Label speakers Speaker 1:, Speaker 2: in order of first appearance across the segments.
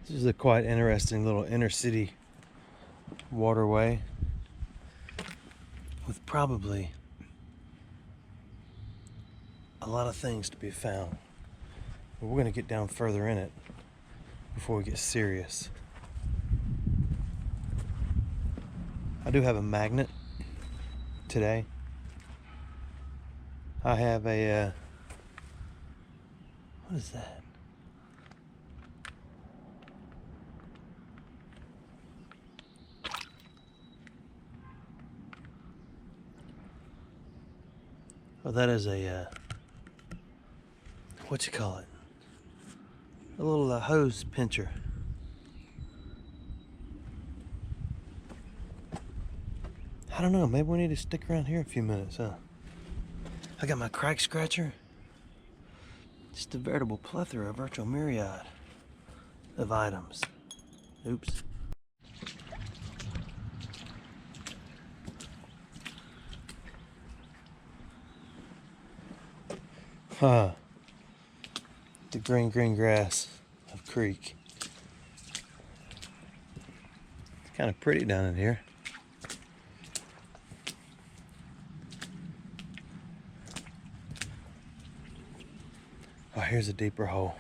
Speaker 1: This is a quite interesting little inner city waterway with probably a lot of things to be found. But we're going to get down further in it before we get serious. I do have a magnet today. I have a what is that? Oh, that is a what you call it? A little hose pincher. I don't know, maybe we need to stick around here a few minutes, huh? I got my crack scratcher. Just a veritable plethora, a virtual myriad of items. Oops. Huh. The green grass of creek. It's kind of pretty down in here. Oh, here's a deeper hole.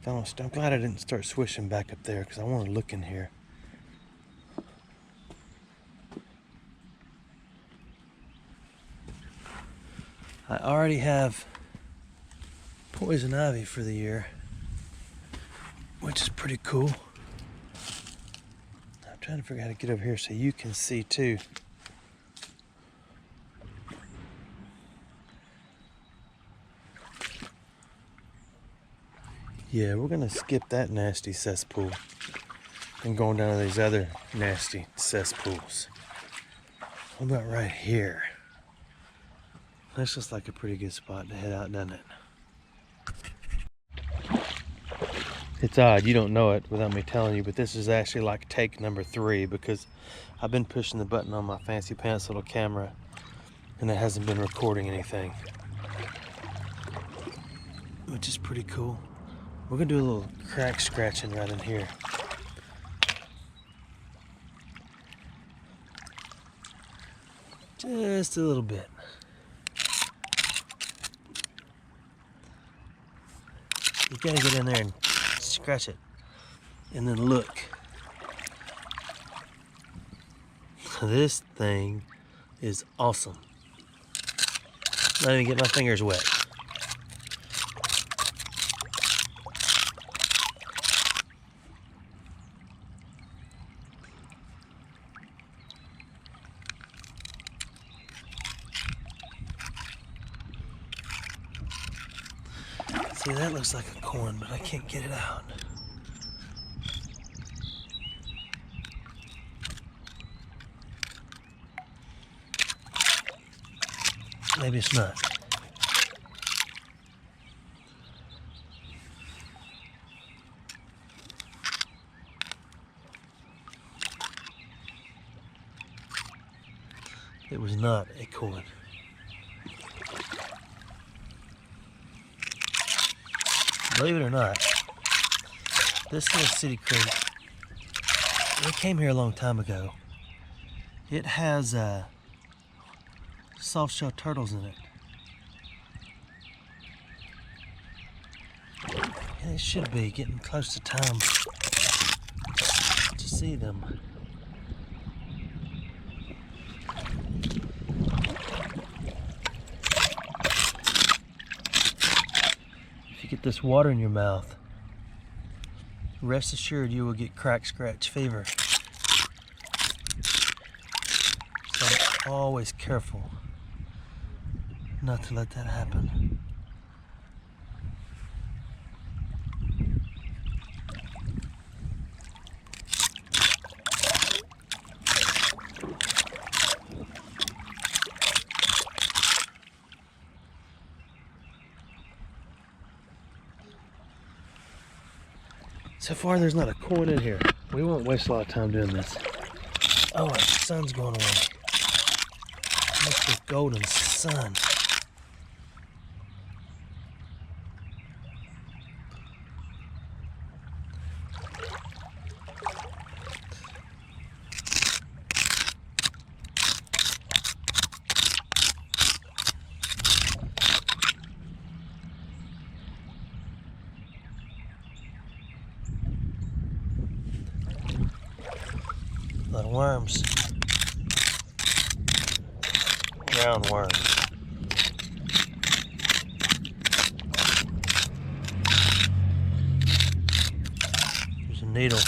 Speaker 1: I'm glad I didn't start swishing back up there because I want to look in here. I already have poison ivy for the year, which is pretty cool. I'm trying to figure out how to get over here so you can see too. Yeah, we're gonna skip that nasty cesspool and going down to these other nasty cesspools. What about right here? That's just like a pretty good spot to head out, doesn't it? It's odd, you don't know it without me telling you, but this is actually like take number 3 because I've been pushing the button on my fancy pants little camera and it hasn't been recording anything, which is pretty cool. We're gonna do a little crack scratching right in here. Just a little bit. You gotta get in there and scratch it. And then look. This thing is awesome. Not even get my fingers wet. See, that looks like a corn, but I can't get it out. Maybe it's not. It was not a corn. Believe it or not, this little city creek, it came here a long time ago. It has soft-shell turtles in it. And it should be getting close to time to see them. If you get this water in your mouth, rest assured you will get crack scratch fever. So I'm always careful not to let that happen. So far there's not a corn in here. We won't waste a lot of time doing this. Oh, our sun's going away. Mr. Golden Sun. Little worms. Ground worms. There's a needle.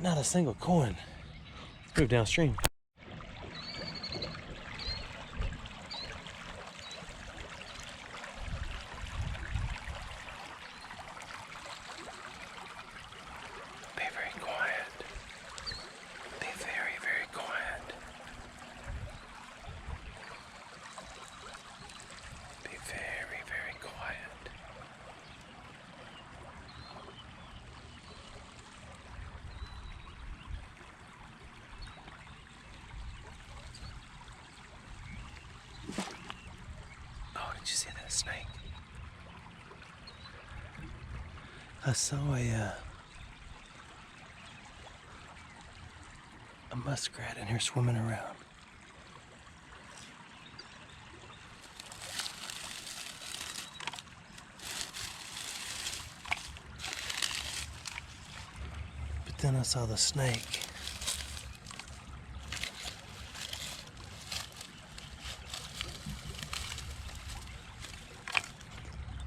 Speaker 1: Not a single coin. Let's move downstream. Be very quiet. Be very, very quiet. Be very, very quiet. Oh, did you see that snake? I saw a muskrat in here swimming around. But then I saw the snake.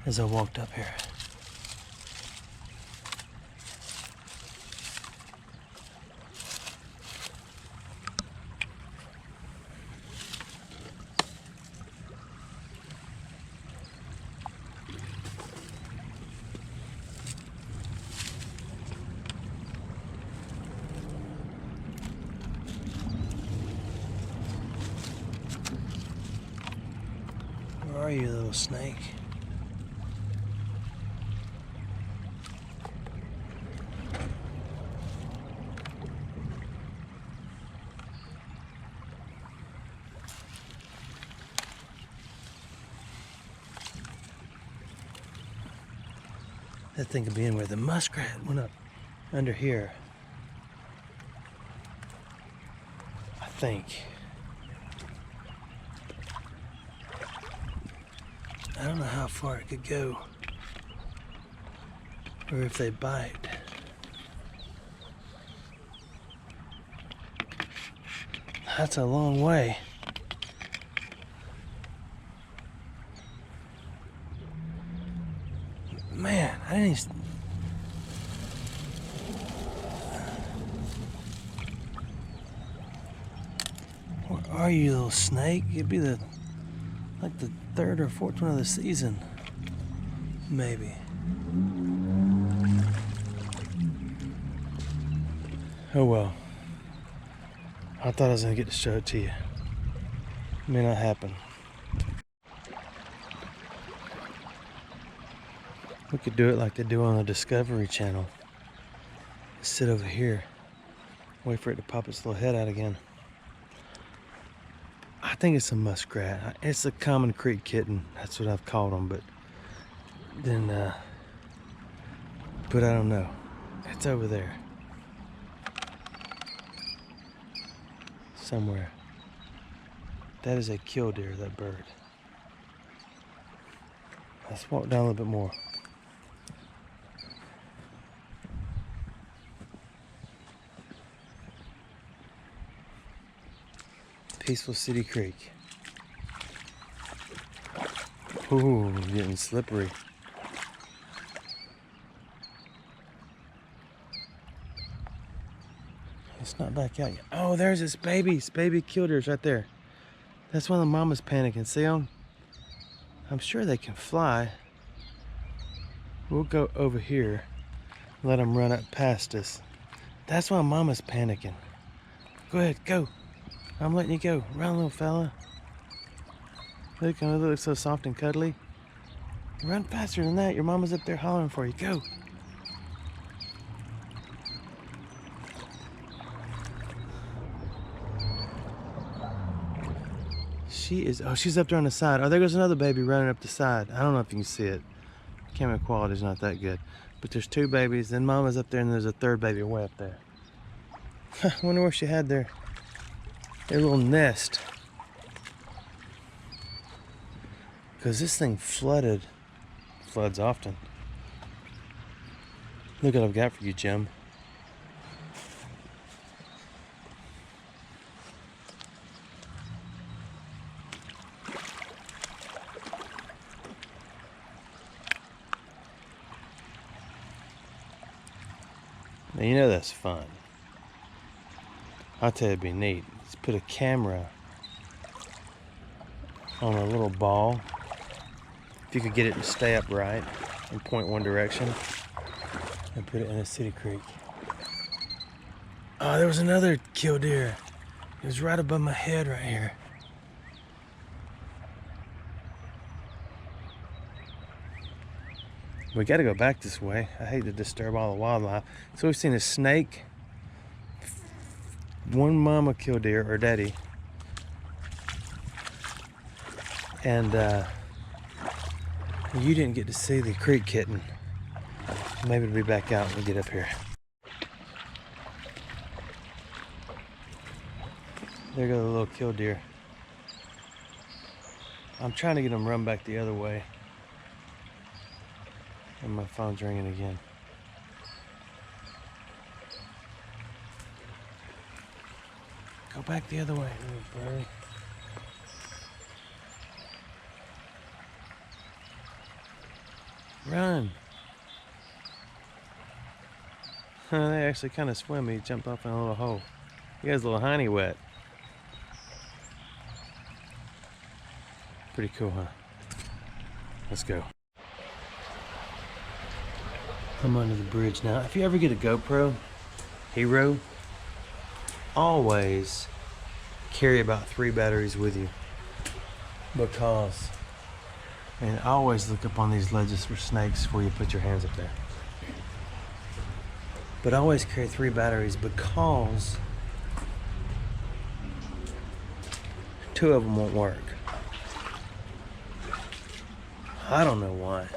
Speaker 1: As I walked up here. Where are you, little snake? That thing could be anywhere. The muskrat went up under here. I think. I don't know how far it could go. Or if they bite. That's a long way. Man, I didn't even... Where are you, little snake? You'd be like the third or fourth one of the season. Maybe. Oh well. I thought I was gonna get to show it to you. May not happen. We could do it like they do on the Discovery Channel. Sit over here. Wait for it to pop its little head out again. I think it's a muskrat. It's a common creek kitten. That's what I've called them, but I don't know. It's over there. Somewhere. That is a killdeer, that bird. Let's walk down a little bit more. Peaceful City Creek. Ooh, getting slippery. It's not back out yet. Oh, there's this baby killdeers right there. That's why the mama's panicking. See them? I'm sure they can fly. We'll go over here. Let them run up past us. That's why mama's panicking. Go ahead, go. I'm letting you go. Run, little fella. Look, it looks so soft and cuddly. Run faster than that. Your mama's up there hollering for you. Go. She is, oh, she's up there on the side. Oh, there goes another baby running up the side. I don't know if you can see it. Camera quality's not that good. But there's two babies, then mama's up there, and there's a third baby way up there. I wonder where she had their little nest. Because this thing floods often. Look what I've got for you, Jim. Now, you know that's fun. I'll tell you, it'd be neat. Let's put a camera on a little ball. If you could get it to stay upright and point one direction, and put it in a city creek. Oh, there was another killdeer. It was right above my head right here. We got to go back this way. I hate to disturb all the wildlife. So we've seen a snake, one mama killdeer, or daddy, and you didn't get to see the creek kitten. Maybe it'll be back out when we get up here. There go the little killdeer. I'm trying to get them run back the other way. And my phone's ringing again. Go back the other way, little birdie. Run. They actually kind of swim. He jumped off in a little hole. He has a little hiney wet. Pretty cool, huh? Let's go. I'm under the bridge now. If you ever get a GoPro Hero, always carry about 3 batteries with you, because, and always look up on these ledges for snakes before you put your hands up there. But always carry 3 batteries, because 2 of them won't work. I don't know why.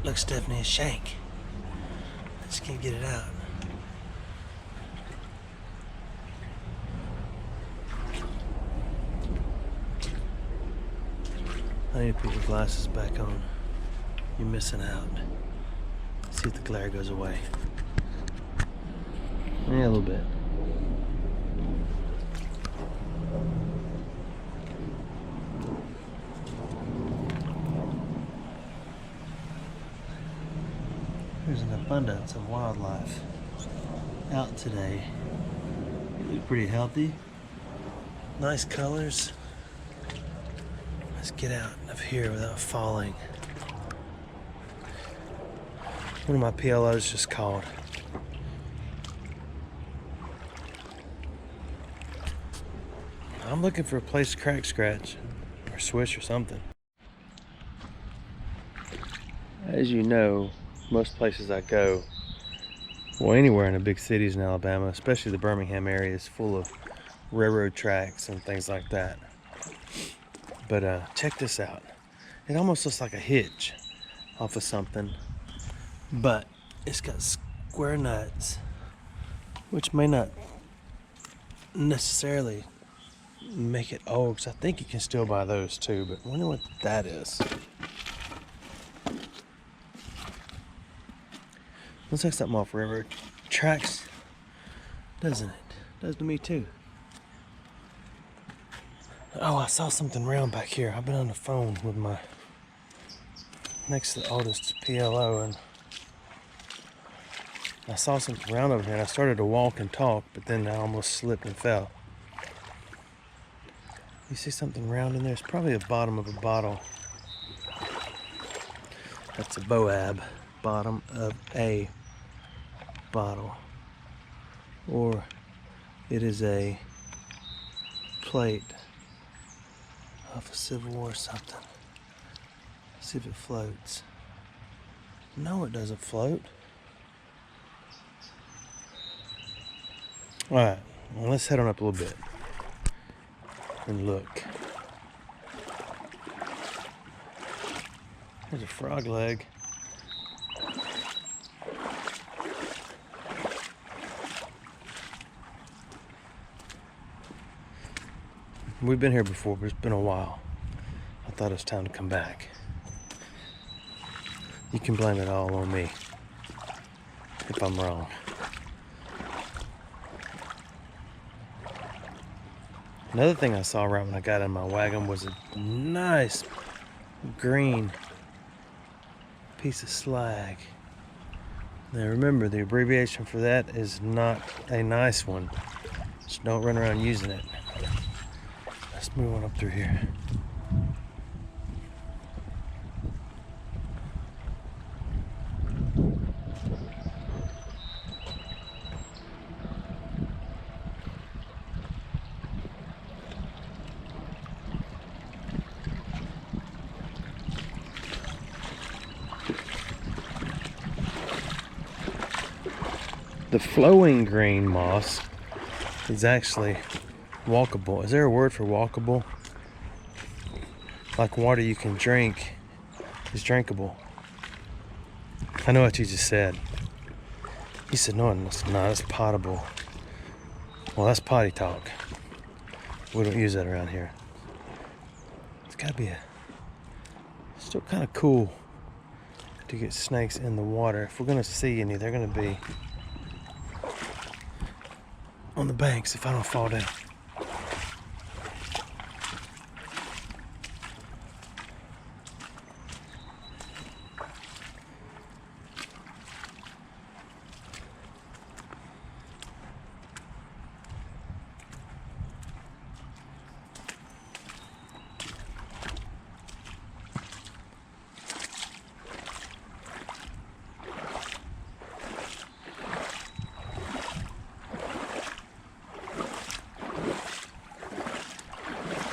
Speaker 1: Look, Stephanie, a shank. I just can't get it out. I need to put your glasses back on. You're missing out. See if the glare goes away. Yeah, a little bit. There's an abundance of wildlife out today. They look pretty healthy. Nice colors. Let's get out of here without falling. One of my PLOs just called. I'm looking for a place to crack scratch or swish or something. As you know, most places I go, well, anywhere in the big cities in Alabama, especially the Birmingham area, is full of railroad tracks and things like that. But check this out. It almost looks like a hitch off of something, but it's got square nuts, which may not necessarily make it old, because I think you can still buy those too, but I wonder what that is. Looks like something off railroad tracks, doesn't it? Does to me too. Oh, I saw something round back here. I've been on the phone with my next to the oldest PLO, and I saw something round over here, and I started to walk and talk, but then I almost slipped and fell. You see something round in there? It's probably the bottom of a bottle. That's a Boab. Bottom of a bottle, or it is a plate of a Civil War or something. See if it floats. No, it doesn't float. All right, well, let's head on up a little bit and look. There's a frog leg. We've been here before, but it's been a while. I thought it was time to come back. You can blame it all on me if I'm wrong. Another thing I saw right when I got in my wagon was a nice green piece of slag. Now remember, the abbreviation for that is not a nice one. Just don't run around using it. Let's move on up through here. The flowing green moss is actually walkable. Is there a word for walkable? Like water you can drink is drinkable. I know what you just said. He said, no, it's not, it's potable. Well, that's potty talk. We don't use that around here. It's gotta be still kind of cool to get snakes in the water. If we're gonna see any, they're gonna be on the banks if I don't fall down.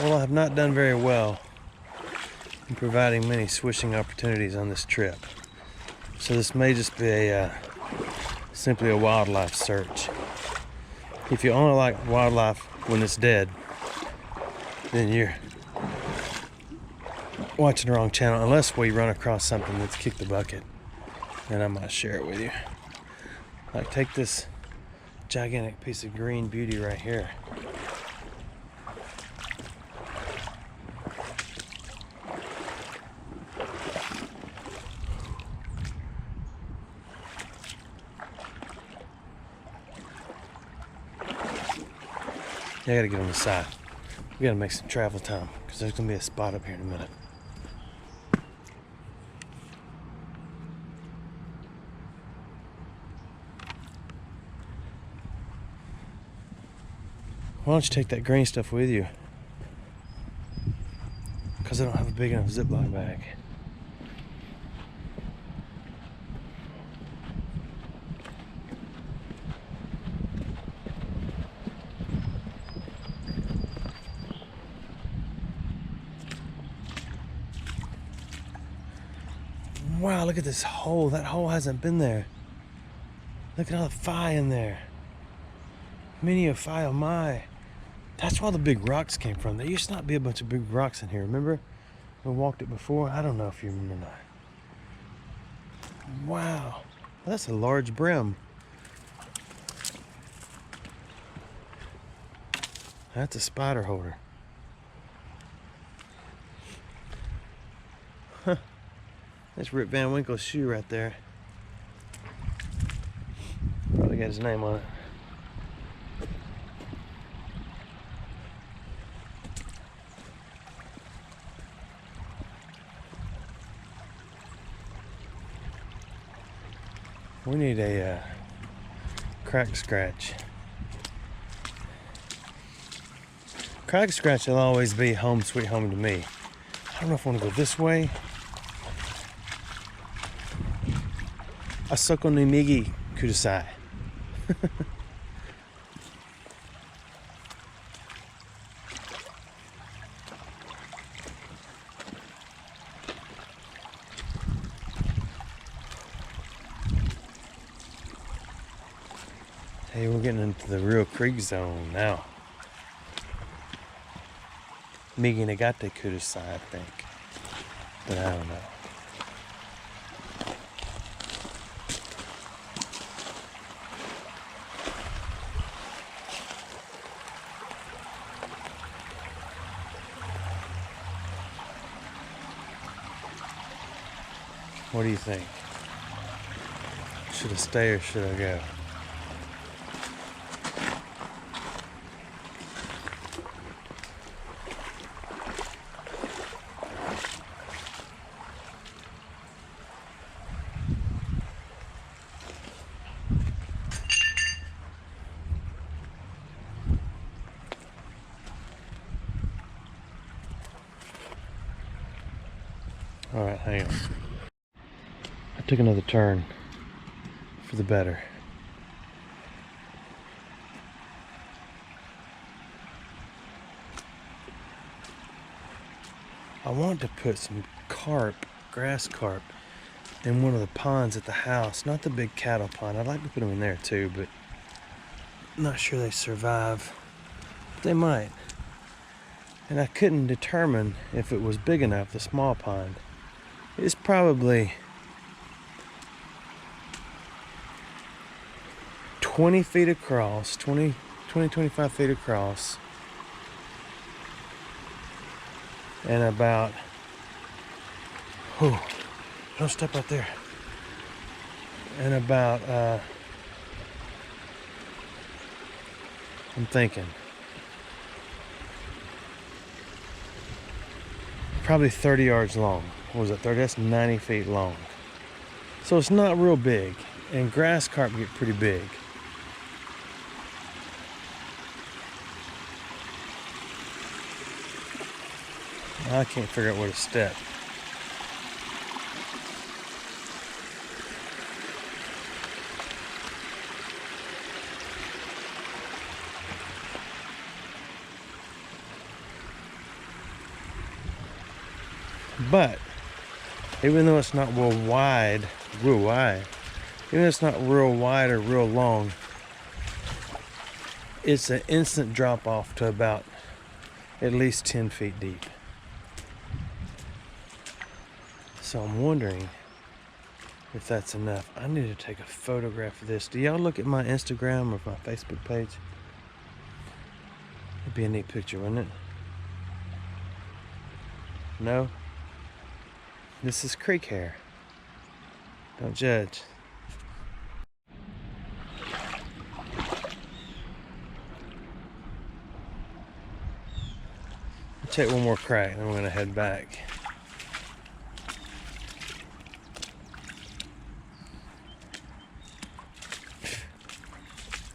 Speaker 1: Well, I have not done very well in providing many swishing opportunities on this trip. So this may just be simply a wildlife search. If you only like wildlife when it's dead, then you're watching the wrong channel, unless we run across something that's kicked the bucket, and I might share it with you. Like, take this gigantic piece of green beauty right here. Yeah, I gotta get on the side. We gotta make some travel time, because there's gonna be a spot up here in a minute. Why don't you take that green stuff with you? Because I don't have a big enough Ziploc bag. Wow, look at this hole. That hole hasn't been there. Look at all the phi in there. Many a phi, oh my. That's where all the big rocks came from. There used to not be a bunch of big rocks in here. Remember? We walked it before. I don't know if you remember that. Wow. That's a large brim. That's a spider holder. Huh. That's Rip Van Winkle's shoe right there. Probably got his name on it. We need a crack scratch. Crack scratch will always be home sweet home to me. I don't know if I want to go this way. Asoko ni migi kudasai. Hey, we're getting into the real creek zone now. Migi nagate kudasai, I think. But I don't know. What do you think? Should I stay or should I go? All right, hang on. I took another turn for the better. I want to put some carp, grass carp, in one of the ponds at the house. Not the big cattle pond. I'd like to put them in there too, but I'm not sure they survive. They might. And I couldn't determine if it was big enough, the small pond. It's probably 20 feet across, 25 feet across, and about, oh, don't step out there, and about, I'm thinking, probably 30 yards long. What was it, 30? That's 90 feet long. So it's not real big, and grass carp get pretty big. I can't figure out where to step. But even though it's not real wide, even though it's not real wide or real long, it's an instant drop off to about at least 10 feet deep. So I'm wondering if that's enough. I need to take a photograph of this. Do y'all look at my Instagram or my Facebook page? It'd be a neat picture, wouldn't it? No? This is creek hair. Don't judge. I'll take one more crack, then we're gonna head back.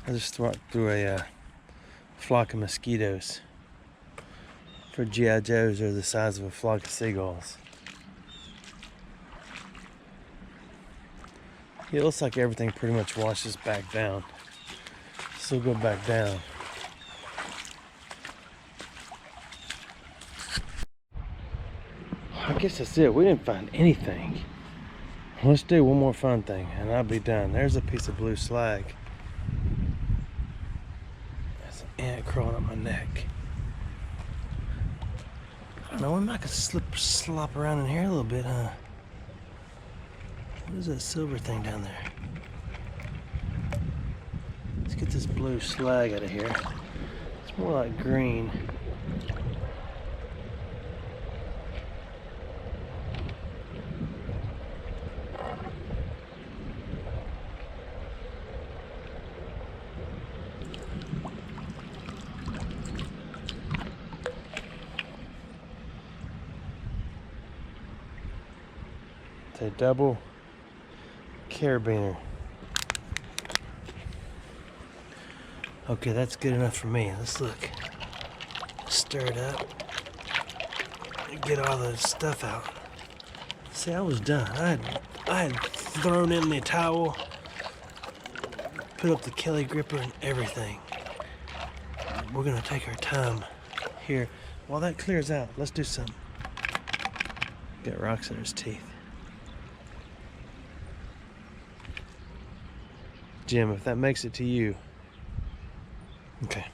Speaker 1: I just walked through a flock of mosquitoes. For G.I. Joes, they're the size of a flock of seagulls. It looks like everything pretty much washes back down. So we'll go back down. I guess that's it. We didn't find anything. Let's do one more fun thing and I'll be done. There's a piece of blue slag. There's an ant crawling up my neck. I don't know, we might could slop around in here a little bit, huh? What is that silver thing down there? Let's get this blue slag out of here. It's more like green. It's a double carabiner. Okay, that's good enough for me. Let's look. Stir it up. Get all the stuff out. See, I was done. I had thrown in the towel, put up the Kelly gripper and everything. We're gonna take our time here. While that clears out, let's do something. Got rocks in his teeth. Jim, if that makes it to you, okay.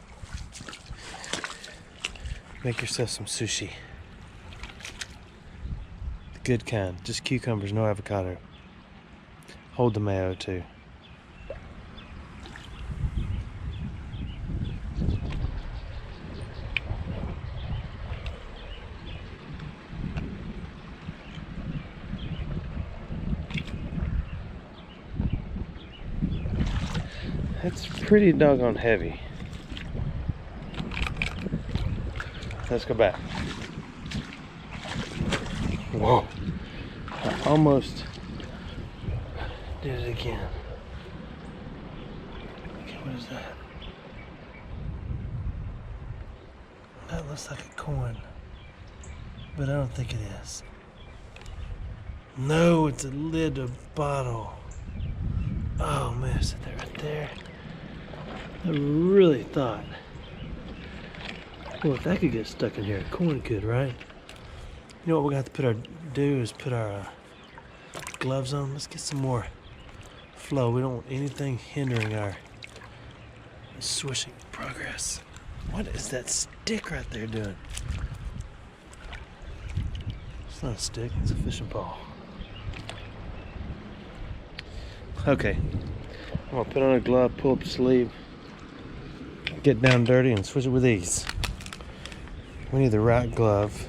Speaker 1: Make yourself some sushi. The good kind, just cucumbers, no avocado. Hold the mayo too. It's pretty doggone heavy. Let's go back. Whoa. I almost did it again. Okay, what is that? That looks like a coin, but I don't think it is. No, it's a lid of a bottle. Oh man, sit that right there. I really thought, well, if that could get stuck in here, a coin could, right? You know what we're gonna have to do is put our gloves on. Let's get some more flow. We don't want anything hindering our swishing progress. What is that stick right there doing? It's not a stick, it's a fishing pole. Okay, I'm gonna put on a glove, pull up the sleeve, get down dirty, and switch it with ease. We need the right glove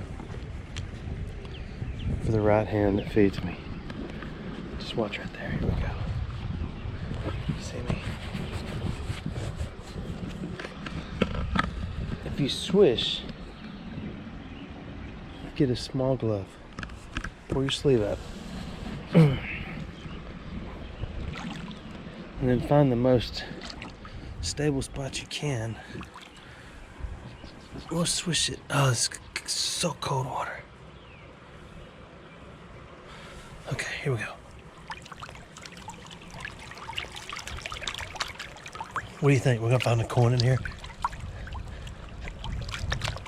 Speaker 1: for the right hand that feeds me. Just watch right there. Here we go. You see me? If you swish, get a small glove. Pull your sleeve up. And then find the most stable spot you can. We'll swish it. Oh, it's so cold water. Okay, here we go. What do you think? We're gonna find a coin in here?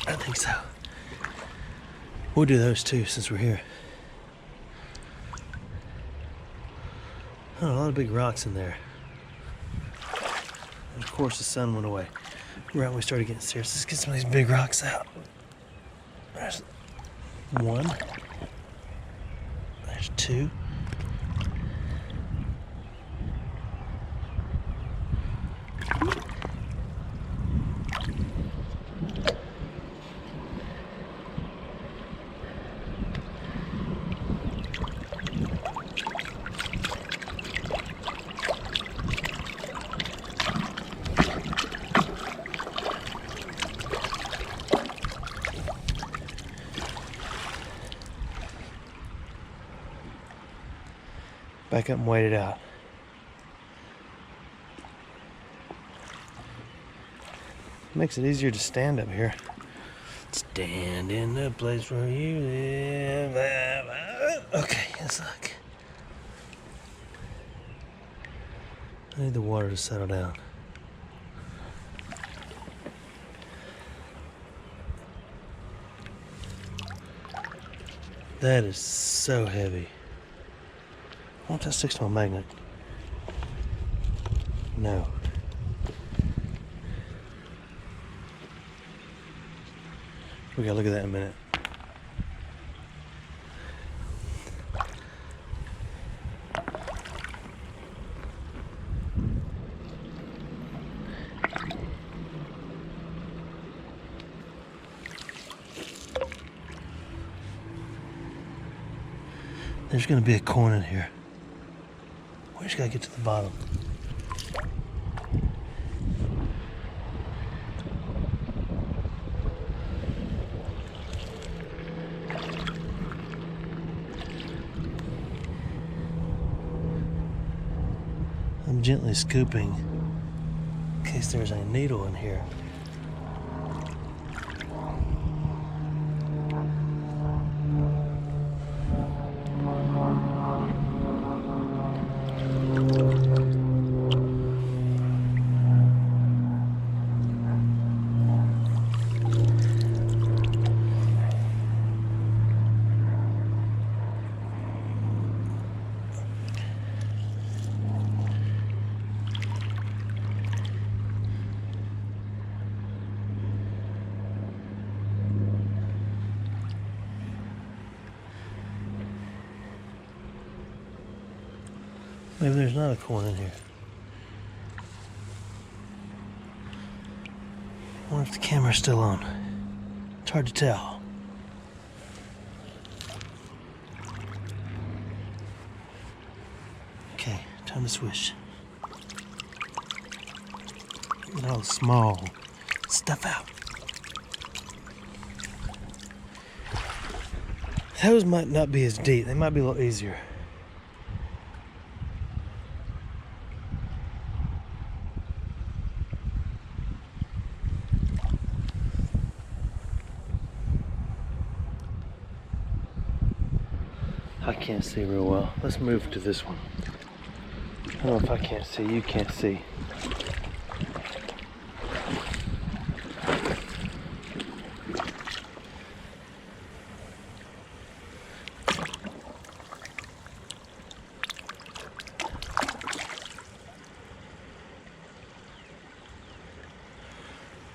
Speaker 1: I think so. We'll do those too since we're here. Oh, a lot of big rocks in there. And of course the sun went away. Right when we started getting serious, let's get some of these big rocks out. There's one. There's two. Back up and wait it out. Makes it easier to stand up here. Stand in the place where you live. Okay, let's look. I need the water to settle down. That is so heavy. I wonder if that sticks to my magnet. No. We gotta look at that in a minute. There's gonna be a coin in here. We just gotta get to the bottom. I'm gently scooping in case there's a needle in here. Maybe there's not a coin in here. I wonder if the camera's still on. It's hard to tell. Okay, time to swish. Get all the small stuff out. Those might not be as deep. They might be a little easier. I can't see real well. Let's move to this one. I don't know if I can't see, you can't see.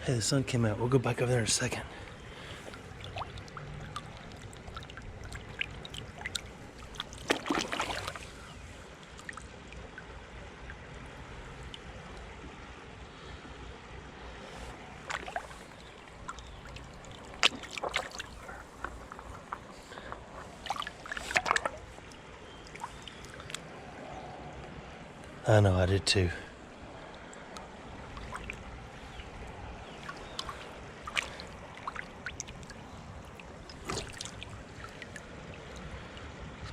Speaker 1: Hey, the sun came out. We'll go back over there in a second. I know, I did too.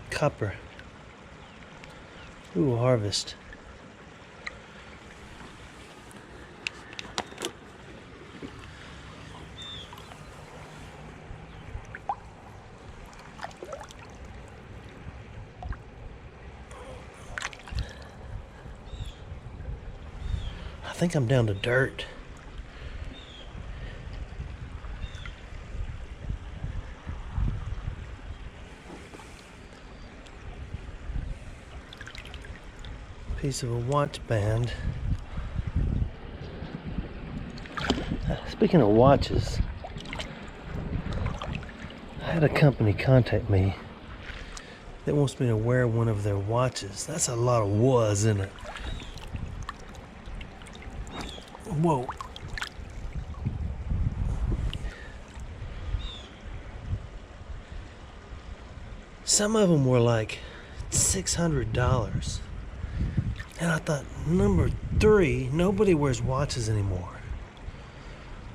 Speaker 1: Copper. Ooh, harvest. I think I'm down to dirt. Piece of a watch band. Speaking of watches, I had a company contact me that wants me to wear one of their watches. That's a lot of was, isn't it? Whoa. Some of them were like $600. And I thought, number 3, nobody wears watches anymore.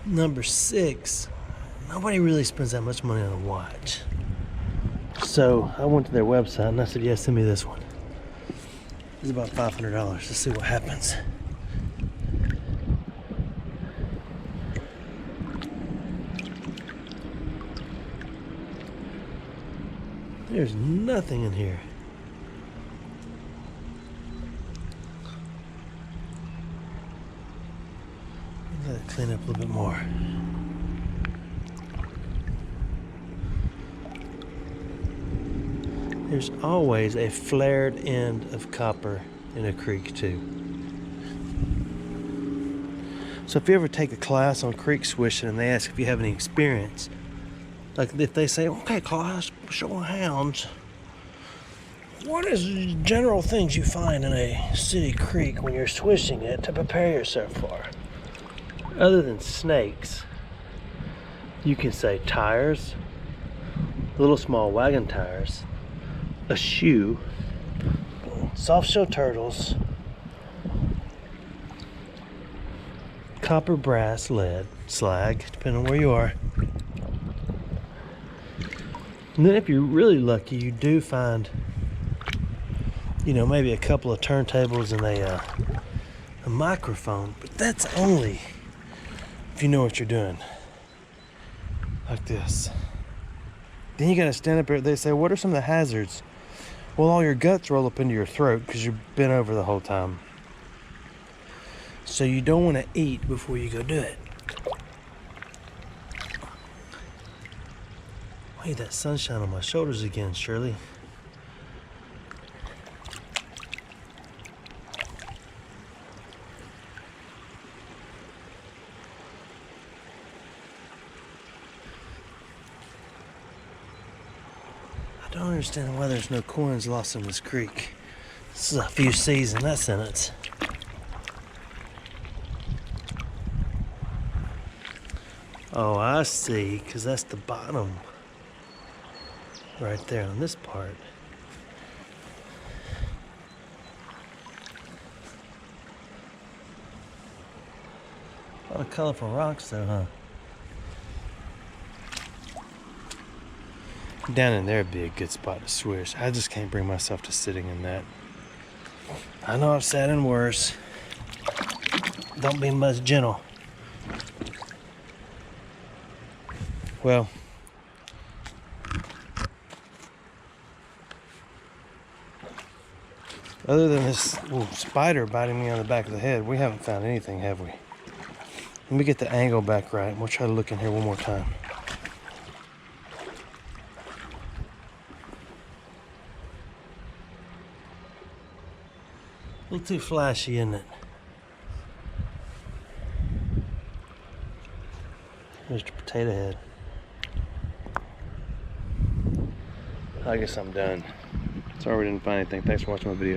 Speaker 1: Number 6, nobody really spends that much money on a watch. So I went to their website and I said, yeah, send me this one. It's about $500. Let's see what happens. There's nothing in here. Gotta clean up a little bit more. There's always a flared end of copper in a creek too. So if you ever take a class on creek swishing and they ask if you have any experience, like if they say, okay class, show of hands, what is general things you find in a city creek when you're swishing it to prepare yourself for? Other than snakes, you can say tires, little small wagon tires, a shoe, soft shell turtles, copper, brass, lead, slag, depending on where you are. And then if you're really lucky, you do find, you know, maybe a couple of turntables and a microphone, but that's only if you know what you're doing. Like this. Then you gotta stand up there. They say, what are some of the hazards? Well, all your guts roll up into your throat because you've been over the whole time. So you don't want to eat before you go do it. Hey, that sunshine on my shoulders again, Shirley. I don't understand why there's no coins lost in this creek. This is a few C's in that sentence. Oh, I see, because that's the bottom. Right there on this part. A lot of colorful rocks though, huh? Down in there would be a good spot to swish. I just can't bring myself to sitting in that. I know I've sat in worse. Don't be much gentle. Well, other than this little spider biting me on the back of the head, we haven't found anything, have we? Let me get the angle back right, and we'll try to look in here one more time. A little too flashy, isn't it? There's the potato head. I guess I'm done. Sorry we didn't find anything. Thanks for watching my video.